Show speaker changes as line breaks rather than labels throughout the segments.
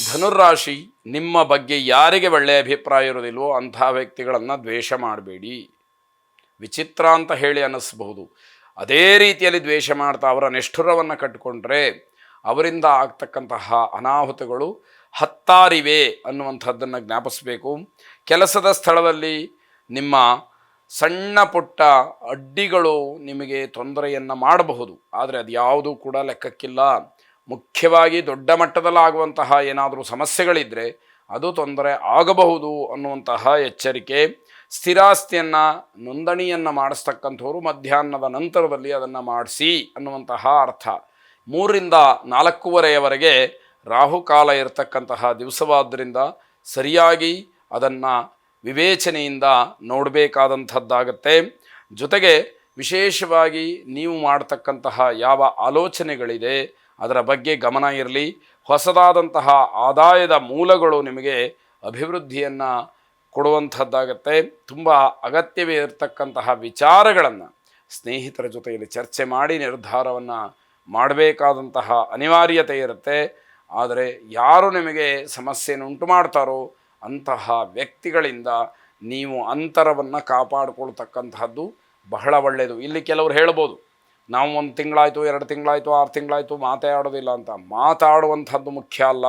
ಧನುರಾಶಿ, ನಿಮ್ಮ ಬಗ್ಗೆ ಯಾರಿಗೆ ಒಳ್ಳೆಯ ಅಭಿಪ್ರಾಯ ಇರೋದಿಲ್ವೋ ಅಂಥ ವ್ಯಕ್ತಿಗಳನ್ನು ದ್ವೇಷ ಮಾಡಬೇಡಿ. ವಿಚಿತ್ರ ಅಂತ ಹೇಳಿ ಅನ್ನಿಸ್ಬಹುದು. ಅದೇ ರೀತಿಯಲ್ಲಿ ದ್ವೇಷ ಮಾಡ್ತಾ ಅವರ ನಿಷ್ಠುರವನ್ನು ಕಟ್ಟಿಕೊಂಡ್ರೆ ಅವರಿಂದ ಆಗ್ತಕ್ಕಂತಹ ಅನಾಹುತಗಳು ಹತ್ತಾರಿವೆ ಅನ್ನುವಂಥದ್ದನ್ನು ಜ್ಞಾಪಿಸಬೇಕು. ಕೆಲಸದ ಸ್ಥಳದಲ್ಲಿ ನಿಮ್ಮ ಸಣ್ಣ ಪುಟ್ಟ ಅಡ್ಡಿಗಳು ನಿಮಗೆ ತೊಂದರೆಯನ್ನು ಮಾಡಬಹುದು, ಆದರೆ ಅದು ಯಾವುದೂ ಕೂಡ ಲೆಕ್ಕಕ್ಕಿಲ್ಲ. ಮುಖ್ಯವಾಗಿ ದೊಡ್ಡ ಮಟ್ಟದಲ್ಲಾಗುವಂತಹ ಏನಾದರೂ ಸಮಸ್ಯೆಗಳಿದ್ದರೆ ಅದು ತೊಂದರೆ ಆಗಬಹುದು ಅನ್ನುವಂತಹ ಎಚ್ಚರಿಕೆ. ಸ್ಥಿರಾಸ್ತಿಯನ್ನು ನೋಂದಣಿಯನ್ನು ಮಾಡಿಸ್ತಕ್ಕಂಥವ್ರು ಮಧ್ಯಾಹ್ನದ ನಂತರದಲ್ಲಿ ಅದನ್ನು ಮಾಡಿಸಿ ಅನ್ನುವಂತಹ ಅರ್ಥ. 3ರಿಂದ 4:15 ರಾಹುಕಾಲ ಇರತಕ್ಕಂತಹ ದಿವಸವಾದ್ದರಿಂದ ಸರಿಯಾಗಿ ಅದನ್ನು ವಿವೇಚನೆಯಿಂದ ನೋಡಬೇಕಾದಂಥದ್ದಾಗತ್ತೆ. ಜೊತೆಗೆ ವಿಶೇಷವಾಗಿ ನೀವು ಮಾಡ್ತಕ್ಕಂತಹ ಯಾವ ಆಲೋಚನೆಗಳಿದೆ ಅದರ ಬಗ್ಗೆ ಗಮನ ಇರಲಿ. ಹೊಸದಾದಂತಹ ಆದಾಯದ ಮೂಲಗಳು ನಿಮಗೆ ಅಭಿವೃದ್ಧಿಯನ್ನು ಕೊಡುವಂಥದ್ದಾಗತ್ತೆ. ತುಂಬ ಅಗತ್ಯವೇ ಇರತಕ್ಕಂತಹ ವಿಚಾರಗಳನ್ನು ಸ್ನೇಹಿತರ ಜೊತೆಯಲ್ಲಿ ಚರ್ಚೆ ಮಾಡಿ ನಿರ್ಧಾರವನ್ನು ಮಾಡಬೇಕಾದಂತಹ ಅನಿವಾರ್ಯತೆ ಇರುತ್ತೆ. ಆದರೆ ಯಾರು ನಿಮಗೆ ಸಮಸ್ಯೆಯನ್ನು ಉಂಟು ಮಾಡ್ತಾರೋ ಅಂತಹ ವ್ಯಕ್ತಿಗಳಿಂದ ನೀವು ಅಂತರವನ್ನು ಕಾಪಾಡಿಕೊಳ್ತಕ್ಕಂತಹದ್ದು ಬಹಳ ಒಳ್ಳೆಯದು. ಇಲ್ಲಿ ಕೆಲವರು ಹೇಳ್ಬೋದು, ನಾವು 1 ತಿಂಗಳಾಯಿತು, 2 ತಿಂಗಳಾಯಿತು, 6 ತಿಂಗಳಾಯಿತು ಮಾತಾಡೋದಿಲ್ಲ ಅಂತ. ಮಾತಾಡುವಂಥದ್ದು ಮುಖ್ಯ ಅಲ್ಲ,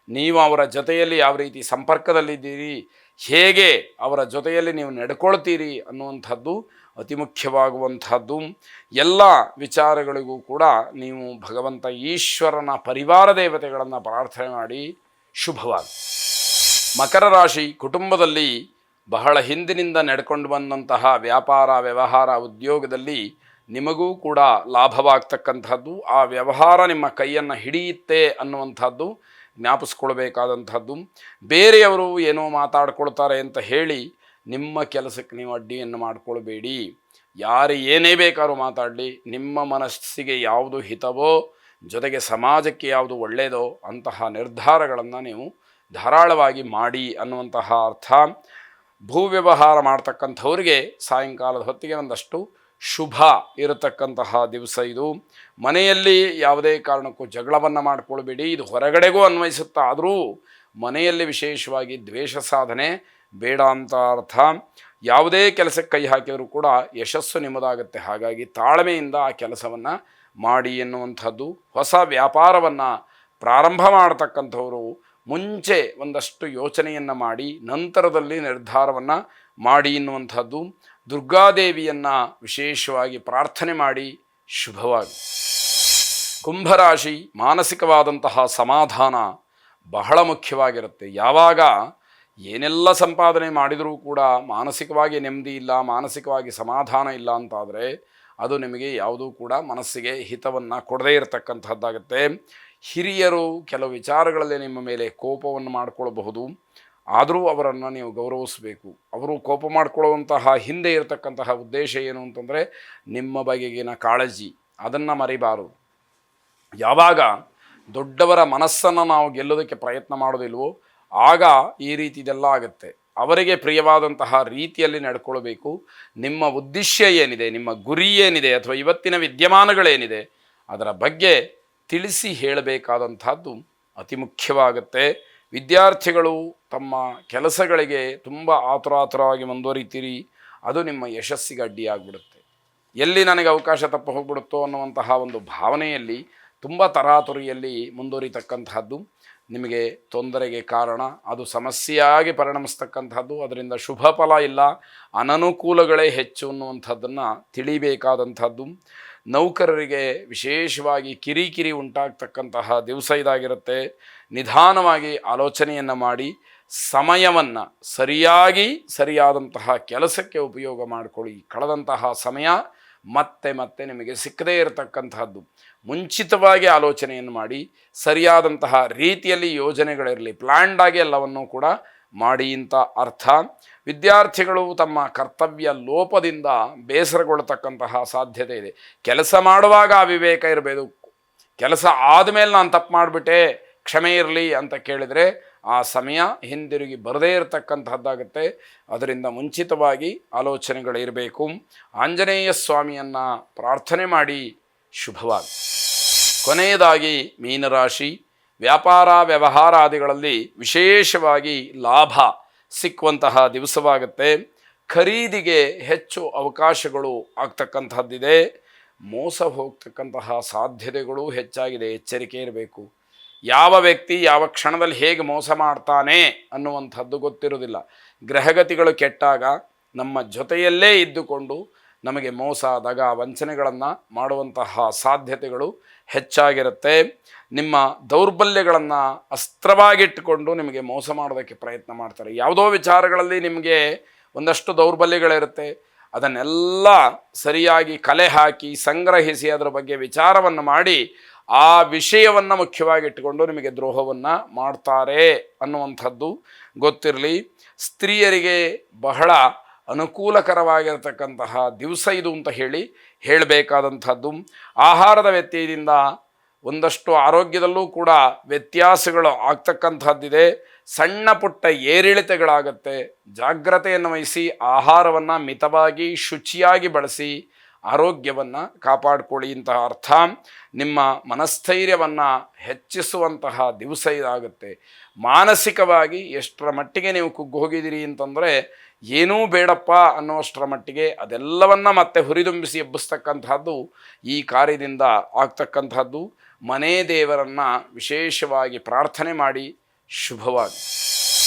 ನೀವು ಅವರ ಜೊತೆಯಲ್ಲಿ ಯಾವ ರೀತಿ ಸಂಪರ್ಕದಲ್ಲಿದ್ದೀರಿ, ಹೇಗೆ ಅವರ ಜೊತೆಯಲ್ಲಿ ನೀವು ನಡ್ಕೊಳ್ತೀರಿ ಅನ್ನುವಂಥದ್ದು ಅತಿ ಮುಖ್ಯವಾಗುವಂಥದ್ದು. ಎಲ್ಲ ವಿಚಾರಗಳಿಗೂ ಕೂಡ ನೀವು ಭಗವಂತ ಈಶ್ವರನ ಪರಿವಾರ ದೇವತೆಗಳನ್ನು ಪ್ರಾರ್ಥನೆ ಮಾಡಿ ಶುಭವಾಗಿ. ಮಕರ ರಾಶಿ, ಕುಟುಂಬದಲ್ಲಿ ಬಹಳ ಹಿಂದಿನಿಂದ ನಡ್ಕೊಂಡು ಬಂದಂತಹ ವ್ಯಾಪಾರ ವ್ಯವಹಾರ ಉದ್ಯೋಗದಲ್ಲಿ ನಿಮಗೂ ಕೂಡ ಲಾಭವಾಗ್ತಕ್ಕಂಥದ್ದು. ಆ ವ್ಯವಹಾರ ನಿಮ್ಮ ಕೈಯನ್ನು ಹಿಡಿಯುತ್ತೆ ಅನ್ನುವಂಥದ್ದು ಜ್ಞಾಪಿಸ್ಕೊಳ್ಬೇಕಾದಂಥದ್ದು. ಬೇರೆಯವರು ಏನೋ ಮಾತಾಡ್ಕೊಳ್ತಾರೆ ಅಂತ ಹೇಳಿ ನಿಮ್ಮ ಕೆಲಸಕ್ಕೆ ನೀವು ಅಡ್ಡಿಯನ್ನು ಮಾಡಿಕೊಳ್ಬೇಡಿ. ಯಾರು ಏನೇ ಬೇಕಾದ್ರೂ ಮಾತಾಡಲಿ, ನಿಮ್ಮ ಮನಸ್ಸಿಗೆ ಯಾವುದು ಹಿತವೋ ಜೊತೆಗೆ ಸಮಾಜಕ್ಕೆ ಯಾವುದು ಒಳ್ಳೆಯದೋ ಅಂತಹ ನಿರ್ಧಾರಗಳನ್ನು ನೀವು ಧಾರಾಳವಾಗಿ ಮಾಡಿ ಅನ್ನುವಂತಹ ಅರ್ಥ. ಭೂ ವ್ಯವಹಾರ ಮಾಡ್ತಕ್ಕಂಥವ್ರಿಗೆ ಸಾಯಂಕಾಲದ ಹೊತ್ತಿಗೆ ಒಂದಷ್ಟು ಶುಭ ಇರತಕ್ಕಂತಹ ದಿವಸ ಇದು. ಮನೆಯಲ್ಲಿ ಯಾವುದೇ ಕಾರಣಕ್ಕೂ ಜಗಳವನ್ನು ಮಾಡಿಕೊಳ್ಬೇಡಿ. ಇದು ಹೊರಗಡೆಗೂ ಅನ್ವಯಿಸುತ್ತಾ, ಆದರೂ ಮನೆಯಲ್ಲಿ ವಿಶೇಷವಾಗಿ ದ್ವೇಷ ಸಾಧನೆ ಬೇಡ ಅಂತ ಅರ್ಥ. ಯಾವುದೇ ಕೆಲಸಕ್ಕೆ ಕೈ ಹಾಕಿದರೂ ಕೂಡ ಯಶಸ್ಸು ನಿಮ್ಮದಾಗುತ್ತೆ. ಹಾಗಾಗಿ ತಾಳ್ಮೆಯಿಂದ ಆ ಕೆಲಸವನ್ನು ಮಾಡಿ ಎನ್ನುವಂಥದ್ದು. ಹೊಸ ವ್ಯಾಪಾರವನ್ನು ಪ್ರಾರಂಭ ಮಾಡತಕ್ಕಂಥವರು ಮುಂಚೆ ಒಂದಷ್ಟು ಯೋಚನೆಯನ್ನು ಮಾಡಿ ನಂತರದಲ್ಲಿ ನಿರ್ಧಾರವನ್ನು ಮಾಡಿ ಎನ್ನುವಂಥದ್ದು. ದುರ್ಗಾದೇವಿಯನ್ನು ವಿಶೇಷವಾಗಿ ಪ್ರಾರ್ಥನೆ ಮಾಡಿ ಶುಭವಾಗಿ. ಕುಂಭರಾಶಿ, ಮಾನಸಿಕವಾದಂತಹ ಸಮಾಧಾನ ಬಹಳ ಮುಖ್ಯವಾಗಿರುತ್ತೆ. ಯಾವಾಗ ಏನೆಲ್ಲ ಸಂಪಾದನೆ ಮಾಡಿದರೂ ಕೂಡ ಮಾನಸಿಕವಾಗಿ ನೆಮ್ಮದಿ ಇಲ್ಲ, ಮಾನಸಿಕವಾಗಿ ಸಮಾಧಾನ ಇಲ್ಲ ಅಂತಾದರೆ ಅದು ನಿಮಗೆ ಯಾವುದೂ ಕೂಡ ಮನಸ್ಸಿಗೆ ಹಿತವನ್ನು ಕೊಡದೇ ಇರತಕ್ಕಂಥದ್ದಾಗುತ್ತೆ. ಹಿರಿಯರು ಕೆಲವು ವಿಚಾರಗಳಲ್ಲಿ ನಿಮ್ಮ ಮೇಲೆ ಕೋಪವನ್ನು ಮಾಡಿಕೊಳ್ಳಬಹುದು, ಆದರೂ ಅವರನ್ನು ನೀವು ಗೌರವಿಸಬೇಕು. ಅವರು ಕೋಪ ಮಾಡಿಕೊಳ್ಳುವಂತಹ ಹಿಂದೆ ಇರತಕ್ಕಂತಹ ಉದ್ದೇಶ ಏನು ಅಂತಂದರೆ ನಿಮ್ಮ ಬಗೆಗಿನ ಕಾಳಜಿ, ಅದನ್ನು ಮರಿಬಾರದು. ಯಾವಾಗ ದೊಡ್ಡವರ ಮನಸ್ಸನ್ನು ನಾವು ಗೆಲ್ಲೋದಕ್ಕೆ ಪ್ರಯತ್ನ ಮಾಡೋದಿಲ್ವೋ ಆಗ ಈ ರೀತಿದೆಲ್ಲ ಆಗುತ್ತೆ. ಅವರಿಗೆ ಪ್ರಿಯವಾದಂತಹ ರೀತಿಯಲ್ಲಿ ನಡ್ಕೊಳ್ಬೇಕು. ನಿಮ್ಮ ಉದ್ದೇಶ ಏನಿದೆ, ನಿಮ್ಮ ಗುರಿ ಏನಿದೆ, ಅಥವಾ ಇವತ್ತಿನ ವಿದ್ಯಮಾನಗಳೇನಿದೆ ಅದರ ಬಗ್ಗೆ ತಿಳಿಸಿ ಹೇಳಬೇಕಾದಂಥದ್ದು ಅತಿ ಮುಖ್ಯವಾಗುತ್ತೆ. ವಿದ್ಯಾರ್ಥಿಗಳು ತಮ್ಮ ಕೆಲಸಗಳಿಗೆ ತುಂಬ ಆತುರಾತುರವಾಗಿ ಮುಂದುವರಿತೀರಿ, ಅದು ನಿಮ್ಮ ಯಶಸ್ಸಿಗೆ ಅಡ್ಡಿಯಾಗ್ಬಿಡುತ್ತೆ. ಎಲ್ಲಿ ನನಗೆ ಅವಕಾಶ ತಪ್ಪು ಹೋಗ್ಬಿಡುತ್ತೋ ಅನ್ನುವಂತಹ ಒಂದು ಭಾವನೆಯಲ್ಲಿ ತುಂಬ ತರಾತುರಿಯಲ್ಲಿ ಮುಂದುವರಿತಕ್ಕಂತಹದ್ದು ನಿಮಗೆ ತೊಂದರೆಗೆ ಕಾರಣ. ಅದು ಸಮಸ್ಯೆಯಾಗಿ ಪರಿಣಮಿಸ್ತಕ್ಕಂಥದ್ದು. ಅದರಿಂದ ಶುಭ ಫಲ ಇಲ್ಲ, ಅನನುಕೂಲಗಳೇ ಹೆಚ್ಚು ಅನ್ನುವಂಥದ್ದನ್ನು ತಿಳಿಬೇಕಾದಂಥದ್ದು. ನೌಕರರಿಗೆ ವಿಶೇಷವಾಗಿ ಕಿರಿಕಿರಿ ಉಂಟಾಗ್ತಕ್ಕಂತಹ ದಿವಸ ಇದಾಗಿರುತ್ತೆ. ನಿಧಾನವಾಗಿ ಆಲೋಚನೆಯನ್ನು ಮಾಡಿ ಸಮಯವನ್ನು ಸರಿಯಾದಂತಹ ಕೆಲಸಕ್ಕೆ ಉಪಯೋಗ ಮಾಡಿಕೊಳ್ಳಿ. ಕಳೆದಂತಹ ಸಮಯ ಮತ್ತೆ ಮತ್ತೆ ನಿಮಗೆ ಸಿಕ್ಕದೇ ಇರತಕ್ಕಂತಹದ್ದು. ಮುಂಚಿತವಾಗಿ ಆಲೋಚನೆಯನ್ನು ಮಾಡಿ ಸರಿಯಾದಂತಹ ರೀತಿಯಲ್ಲಿ ಯೋಜನೆಗಳಿರಲಿ, ಪ್ಲ್ಯಾಂಡಾಗಿ ಎಲ್ಲವನ್ನೂ ಕೂಡ ಮಾಡಿ ಅಂತ ಅರ್ಥ. ವಿದ್ಯಾರ್ಥಿಗಳು ತಮ್ಮ ಕರ್ತವ್ಯ ಲೋಪದಿಂದ ಬೇಸರಗೊಳ್ಳತಕ್ಕಂತಹ ಸಾಧ್ಯತೆ ಇದೆ. ಕೆಲಸ ಮಾಡುವಾಗ ಅವಿವೇಕ ಇರಬೇಕು. ಕೆಲಸ ಆದಮೇಲೆ ನಾನು ತಪ್ಪು ಮಾಡಿಬಿಟ್ಟೆ, ಕ್ಷಮೆ ಇರಲಿ ಅಂತ ಕೇಳಿದರೆ ಆ ಸಮಯ ಹಿಂದಿರುಗಿ ಬರದೇ ಇರತಕ್ಕಂಥದ್ದಾಗುತ್ತೆ. ಅದರಿಂದ ಮುಂಚಿತವಾಗಿ ಆಲೋಚನೆಗಳಿರಬೇಕು. ಆಂಜನೇಯ ಸ್ವಾಮಿಯನ್ನು ಪ್ರಾರ್ಥನೆ ಮಾಡಿ ಶುಭವಾಗಿ. ಕೊನೆಯದಾಗಿ ಮೀನರಾಶಿ, ವ್ಯಾಪಾರ ವ್ಯವಹಾರಾದಿಗಳಲ್ಲಿ ವಿಶೇಷವಾಗಿ ಲಾಭ ಸಿಕ್ಕುವಂತಹ ದಿವಸವಾಗುತ್ತೆ. ಖರೀದಿಗೆ ಹೆಚ್ಚು ಅವಕಾಶಗಳು ಆಗ್ತಕ್ಕಂಥದ್ದಿದೆ. ಮೋಸ ಹೋಗ್ತಕ್ಕಂತಹ ಸಾಧ್ಯತೆಗಳು ಹೆಚ್ಚಾಗಿದೆ. ಎಚ್ಚರಿಕೆ ಇರಬೇಕು. ಯಾವ ವ್ಯಕ್ತಿ ಯಾವ ಕ್ಷಣದಲ್ಲಿ ಹೇಗೆ ಮೋಸ ಮಾಡ್ತಾನೆ ಅನ್ನುವಂಥದ್ದು ಗೊತ್ತಿರೋದಿಲ್ಲ. ಗ್ರಹಗತಿಗಳು ಕೆಟ್ಟಾಗ ನಮ್ಮ ಜೊತೆಯಲ್ಲೇ ಇದ್ದುಕೊಂಡು ನಮಗೆ ಮೋಸ ದಗ ವಂಚನೆಗಳನ್ನು ಮಾಡುವಂತಹ ಸಾಧ್ಯತೆಗಳು ಹೆಚ್ಚಾಗಿರುತ್ತೆ. ನಿಮ್ಮ ದೌರ್ಬಲ್ಯಗಳನ್ನು ಅಸ್ತ್ರವಾಗಿಟ್ಟುಕೊಂಡು ನಿಮಗೆ ಮೋಸ ಮಾಡೋದಕ್ಕೆ ಪ್ರಯತ್ನ ಮಾಡ್ತಾರೆ. ಯಾವುದೋ ವಿಚಾರಗಳಲ್ಲಿ ನಿಮಗೆ ಒಂದಷ್ಟು ದೌರ್ಬಲ್ಯಗಳಿರುತ್ತೆ. ಅದನ್ನೆಲ್ಲ ಸರಿಯಾಗಿ ಕಲೆ ಹಾಕಿ ಸಂಗ್ರಹಿಸಿ ಅದರ ಬಗ್ಗೆ ವಿಚಾರವನ್ನು ಮಾಡಿ ಆ ವಿಷಯವನ್ನು ಮುಖ್ಯವಾಗಿಟ್ಟುಕೊಂಡು ನಿಮಗೆ ದ್ರೋಹವನ್ನು ಮಾಡ್ತಾರೆ ಅನ್ನುವಂಥದ್ದು ಗೊತ್ತಿರಲಿ. ಸ್ತ್ರೀಯರಿಗೆ ಬಹಳ ಅನುಕೂಲಕರವಾಗಿರತಕ್ಕಂತಹ ದಿವಸ ಇದು ಅಂತ ಹೇಳಬೇಕಾದಂಥದ್ದು. ಆಹಾರದ ವ್ಯತ್ಯಯದಿಂದ ಒಂದಷ್ಟು ಆರೋಗ್ಯದಲ್ಲೂ ಕೂಡ ವ್ಯತ್ಯಾಸಗಳು ಆಗ್ತಕ್ಕಂಥದ್ದಿದೆ. ಸಣ್ಣ ಪುಟ್ಟ ಏರಿಳಿತಗಳಾಗತ್ತೆ. ಜಾಗ್ರತೆಯನ್ನು ವಹಿಸಿ ಆಹಾರವನ್ನು ಮಿತವಾಗಿ ಶುಚಿಯಾಗಿ ಬಳಸಿ ಆರೋಗ್ಯವನ್ನು ಕಾಪಾಡಿಕೊಳ್ಳಿ ಇಂತಹ ಅರ್ಥ. ನಿಮ್ಮ ಮನಸ್ಥೈರ್ಯವನ್ನು ಹೆಚ್ಚಿಸುವಂತಹ ದಿವಸ ಇದಾಗುತ್ತೆ. ಮಾನಸಿಕವಾಗಿ ಎಷ್ಟರ ಮಟ್ಟಿಗೆ ನೀವು ಕುಗ್ಗು ಹೋಗಿದ್ದೀರಿ ಅಂತಂದರೆ ಏನೂ ಬೇಡಪ್ಪ ಅನ್ನುವಷ್ಟರ ಮಟ್ಟಿಗೆ ಅದೆಲ್ಲವನ್ನು ಮತ್ತೆ ಹುರಿದುಂಬಿಸಿ ಎಬ್ಬಿಸ್ತಕ್ಕಂಥದ್ದು ಈ ಕಾರ್ಯದಿಂದ ಆಗ್ತಕ್ಕಂಥದ್ದು. ಮನೆ ದೇವರನ್ನು ವಿಶೇಷವಾಗಿ ಪ್ರಾರ್ಥನೆ ಮಾಡಿ. ಶುಭವಾಗಿ.